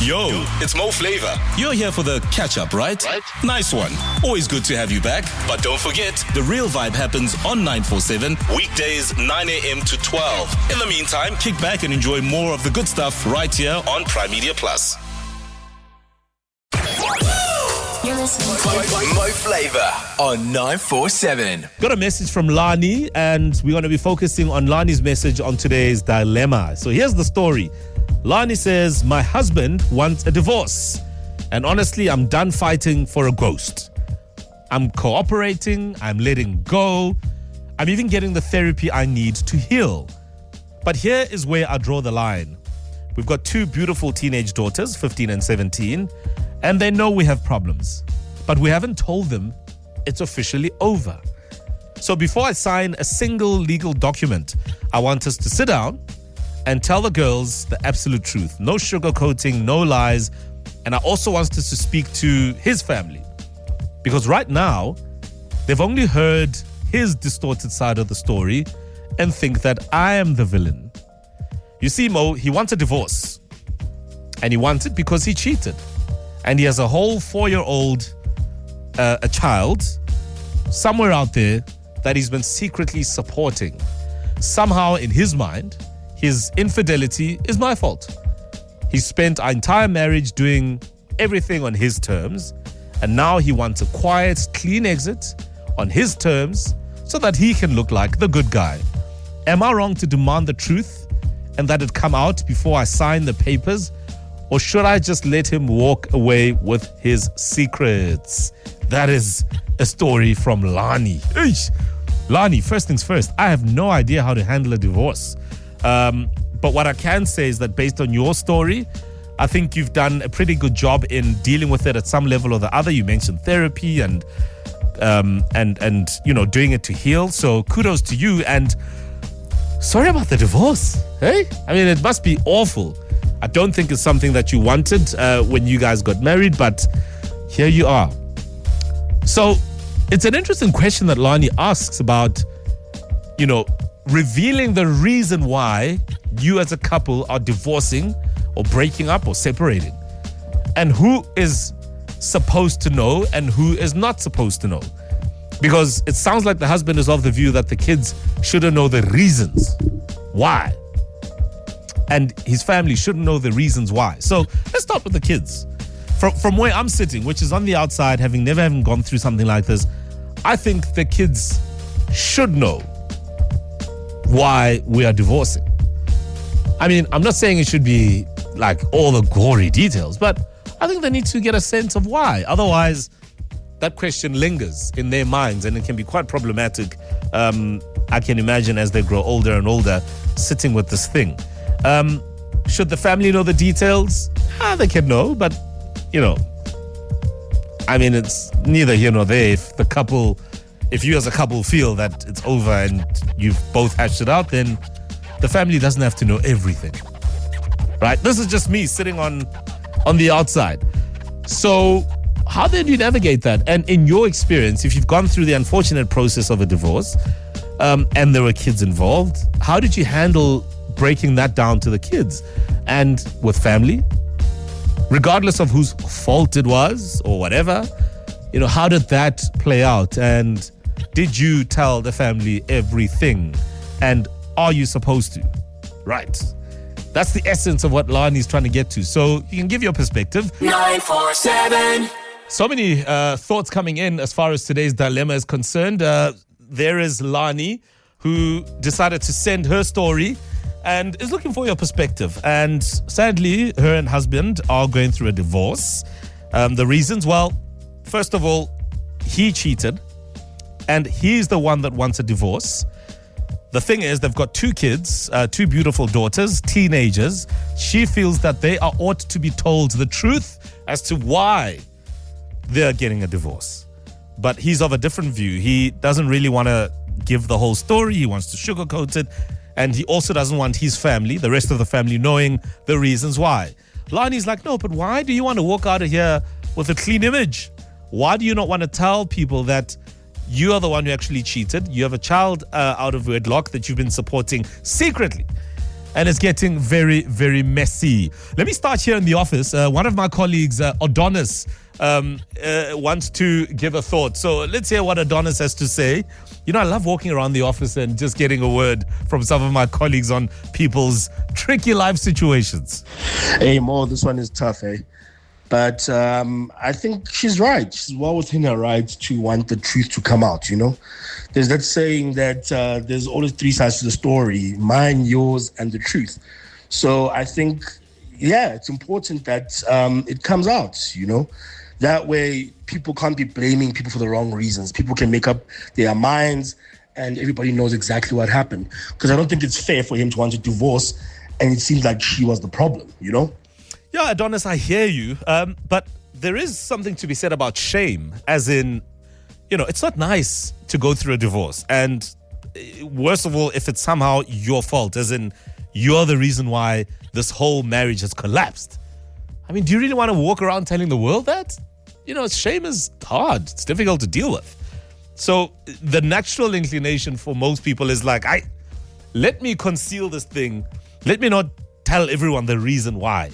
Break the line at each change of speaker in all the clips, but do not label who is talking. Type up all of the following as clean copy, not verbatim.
Yo, it's Mo Flava. You're here for the catch-up, right? Nice one. Always good to have you back. But don't forget, the real vibe happens on 947, weekdays 9 a.m. to 12. In the meantime, kick back and enjoy more of the good stuff right here on Prime Media Plus.
You're listening to
Mo Flava on 947.
Got a message from Lani, and we're going to be focusing on Lani's message on today's dilemma. So here's the story. Lani says, my husband wants a divorce, and honestly, I'm done fighting for a ghost. I'm cooperating, I'm letting go, I'm even getting the therapy I need to heal. But here is where I draw the line. We've got two beautiful teenage daughters, 15 and 17, and they know we have problems, but we haven't told them it's officially over. So before I sign a single legal document, I want us to sit down and tell the girls the absolute truth. No sugarcoating, no lies. And I also want us to speak to his family, because right now, they've only heard his distorted side of the story and think that I am the villain. You see, Mo, he wants a divorce. And he wants it because he cheated. And he has a whole 4-year-old, a child, somewhere out there that he's been secretly supporting. Somehow, in his mind, his infidelity is my fault. He spent our entire marriage doing everything on his terms, and now he wants a quiet, clean exit on his terms so that he can look like the good guy. Am I wrong to demand the truth and that it come out before I sign the papers? Or should I just let him walk away with his secrets? That is a story from Lani. Eesh. Lani, first things first, I have no idea how to handle a divorce. But what I can say is that based on your story, I think you've done a pretty good job in dealing with it at some level or the other. You mentioned therapy and you know, doing it to heal. So kudos to you. And sorry about the divorce. Hey, I mean, it must be awful. I don't think it's something that you wanted when you guys got married, but here you are. So it's an interesting question that Lani asks about, you know, revealing the reason why you as a couple are divorcing or breaking up or separating, and who is supposed to know and who is not supposed to know. Because it sounds like the husband is of the view that the kids shouldn't know the reasons why, and his family shouldn't know the reasons why. So let's start with the kids. From where I'm sitting, which is on the outside, having never gone through something like this, I think the kids should know why we are divorcing. I mean, I'm not saying it should be like all the gory details, but I think they need to get a sense of why. Otherwise, that question lingers in their minds and it can be quite problematic. I can imagine as they grow older and older, sitting with this thing. Should the family know the details? They can know, but, you know, I mean, it's neither here nor there. If you as a couple feel that it's over and you've both hashed it out, then the family doesn't have to know everything, right? This is just me sitting on the outside. So how did you navigate that? And in your experience, if you've gone through the unfortunate process of a divorce and there were kids involved, how did you handle breaking that down to the kids and with family? Regardless of whose fault it was or whatever, you know, how did that play out? And did you tell the family everything? And are you supposed to? Right. That's the essence of what Lani's trying to get to. So you can give your perspective.
947.
So many thoughts coming in as far as today's dilemma is concerned. There is Lani, who decided to send her story and is looking for your perspective. And sadly, her and husband are going through a divorce. The reasons, well, first of all, he cheated and he's the one that wants a divorce. The thing is, they've got 2 kids, 2 beautiful daughters, teenagers. She feels that they ought to be told the truth as to why they're getting a divorce. But he's of a different view. He doesn't really want to give the whole story. He wants to sugarcoat it. And he also doesn't want his family, the rest of the family, knowing the reasons why. Lani's like, no, but why do you want to walk out of here with a clean image? Why do you not want to tell people that you are the one who actually cheated? You have a child out of wedlock that you've been supporting secretly. and it's getting very, very messy. Let me start here in the office. One of my colleagues, Adonis, wants to give a thought. So let's hear what Adonis has to say. You know, I love walking around the office and just getting a word from some of my colleagues on people's tricky life situations.
Hey, Mo, this one is tough, eh? But I think she's right. She's well within her right to want the truth to come out, you know? There's that saying that there's always three sides to the story, mine, yours, and the truth. So I think, yeah, it's important that it comes out, you know? That way, people can't be blaming people for the wrong reasons. People can make up their minds and everybody knows exactly what happened. Because I don't think it's fair for him to want a divorce and it seems like she was the problem, you know?
Yeah, Adonis, I hear you. But there is something to be said about shame, as in, you know, it's not nice to go through a divorce. And worst of all, if it's somehow your fault, as in you're the reason why this whole marriage has collapsed. I mean, do you really want to walk around telling the world that? You know, shame is hard. It's difficult to deal with. So the natural inclination for most people is like, let me conceal this thing. Let me not tell everyone the reason why.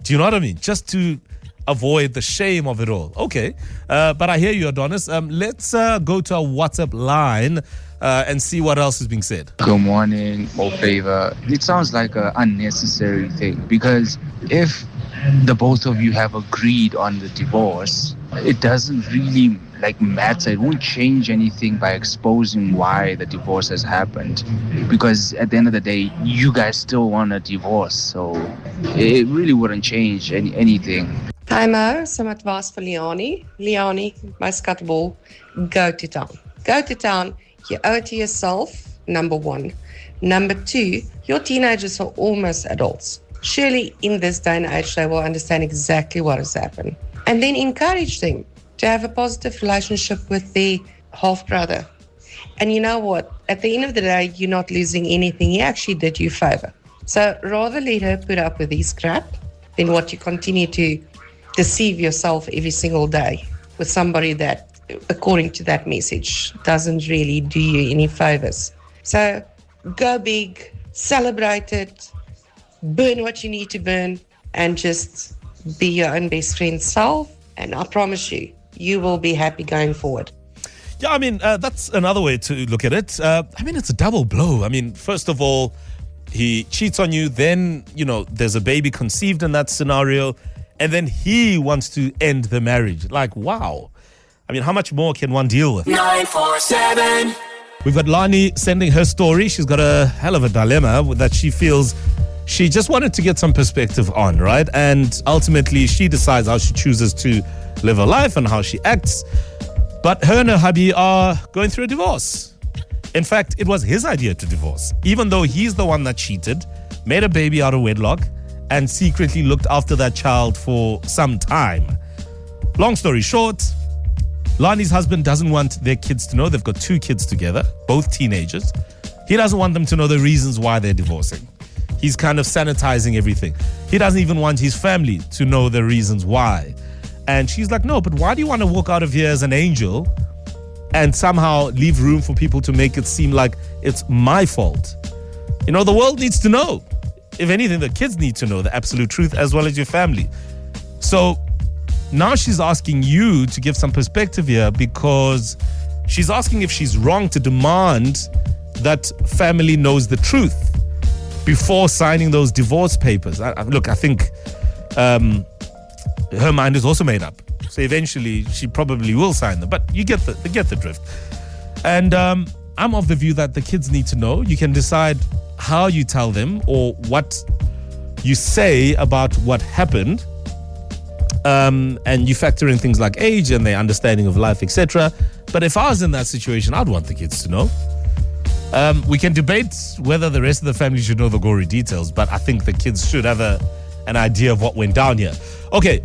Do you know what I mean? Just to avoid the shame of it all. Okay. But I hear you, Adonis. Let's go to our WhatsApp line and see what else is being said.
Good morning, Mo Flava. It sounds like an unnecessary thing because if the both of you have agreed on the divorce, it doesn't really matter. It won't change anything by exposing why the divorce has happened, because at the end of the day, you guys still want a divorce, so it really wouldn't change anything.
Hi Mo, some advice for Lani. Lani, my scutball, go to town. Go to town. You owe it to yourself, number one. Number two, your teenagers are almost adults. Surely in this day and age, they will understand exactly what has happened. And then encourage them to have a positive relationship with their half-brother. And you know what? At the end of the day, you're not losing anything. He actually did you a favor. So rather let her put up with this crap than what you continue to deceive yourself every single day with somebody that, according to that message, doesn't really do you any favors. So go big, celebrate it, burn what you need to burn, and just be your own best friend's self. And I promise you, you will be happy going forward.
Yeah, I mean, that's another way to look at it. I mean, it's a double blow. I mean, first of all, he cheats on you. Then, you know, there's a baby conceived in that scenario. And then he wants to end the marriage. Like, wow. I mean, how much more can one deal with?
947.
We've got Lani sending her story. She's got a hell of a dilemma that she feels she just wanted to get some perspective on, right? And ultimately, she decides how she chooses to live her life and how she acts. But her and her hubby are going through a divorce. In fact, it was his idea to divorce, even though he's the one that cheated, made a baby out of wedlock, and secretly looked after that child for some time. Long story short, Lani's husband doesn't want their kids to know. They've got 2 kids together, both teenagers. He doesn't want them to know the reasons why they're divorcing. He's kind of sanitizing everything. He doesn't even want his family to know the reasons why. And she's like, no, but why do you want to walk out of here as an angel and somehow leave room for people to make it seem like it's my fault? You know, the world needs to know. If anything, the kids need to know the absolute truth as well as your family. So now she's asking you to give some perspective here, because she's asking if she's wrong to demand that family knows the truth before signing those divorce papers. Look, I think her mind is also made up. So eventually she probably will sign them. But you get the drift. And I'm of the view that the kids need to know. You can decide how you tell them or what you say about what happened. And you factor in things like age and their understanding of life, etc. But if I was in that situation, I'd want the kids to know. We can debate whether the rest of the family should know the gory details, but I think the kids should have an idea of what went down here. Okay,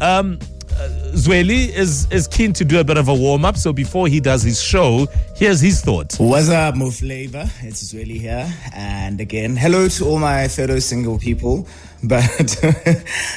Zweli is keen to do a bit of a warm-up. So before he does his show, here's his thoughts.
What's up, Mo Flava? It's Zweli here. And again, hello to all my fellow single people. But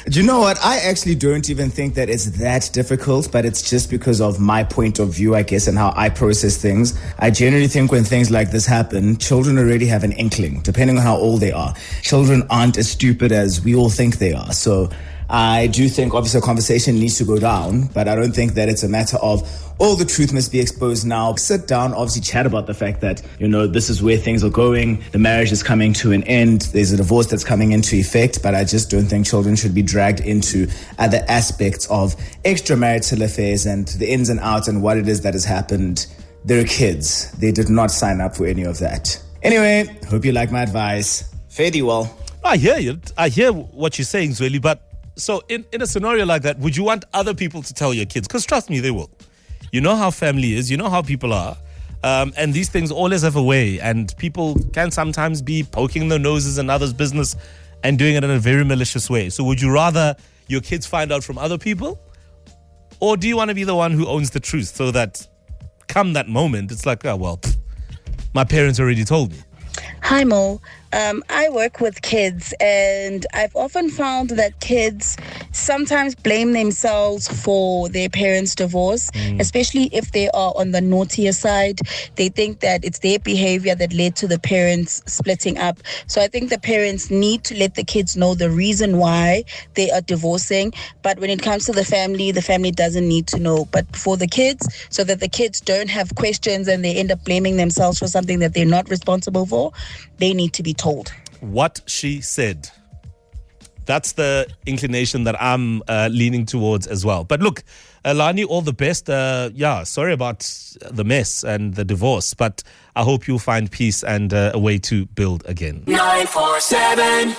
do you know what? I actually don't even think that it's that difficult, but it's just because of my point of view, I guess, and how I process things. I generally think when things like this happen, children already have an inkling, depending on how old they are. Children aren't as stupid as we all think they are. So I do think, obviously, a conversation needs to go down, but I don't think that it's a matter of all the truth must be exposed now. Sit down, obviously chat about the fact that, this is where things are going. The marriage is coming to an end. There's a divorce that's coming into effect, but I just don't think children should be dragged into other aspects of extramarital affairs and the ins and outs and what it is that has happened. They're kids. They did not sign up for any of that. Anyway, hope you like my advice. Fare thee well.
I hear you. I hear what you're saying, Zweli, but so in a scenario like that, would you want other people to tell your kids? Because trust me, they will. You know how family is. You know how people are. And these things always have a way. And people can sometimes be poking their noses in others' business and doing it in a very malicious way. So would you rather your kids find out from other people? Or do you want to be the one who owns the truth so that come that moment, it's like, oh, well, my parents already told me.
Hi, Mo. I work with kids, and I've often found that kids sometimes blame themselves for their parents' divorce, especially if they are on the naughtier side. They think that it's their behavior that led to the parents splitting up. So I think the parents need to let the kids know the reason why they are divorcing. But when it comes to the family doesn't need to know. But for the kids, so that the kids don't have questions and they end up blaming themselves for something that they're not responsible for, they need to be told.
What she said. That's the inclination that I'm leaning towards as well. But look, Lani, all the best. Sorry about the mess and the divorce, but I hope you'll find peace and a way to build again.
947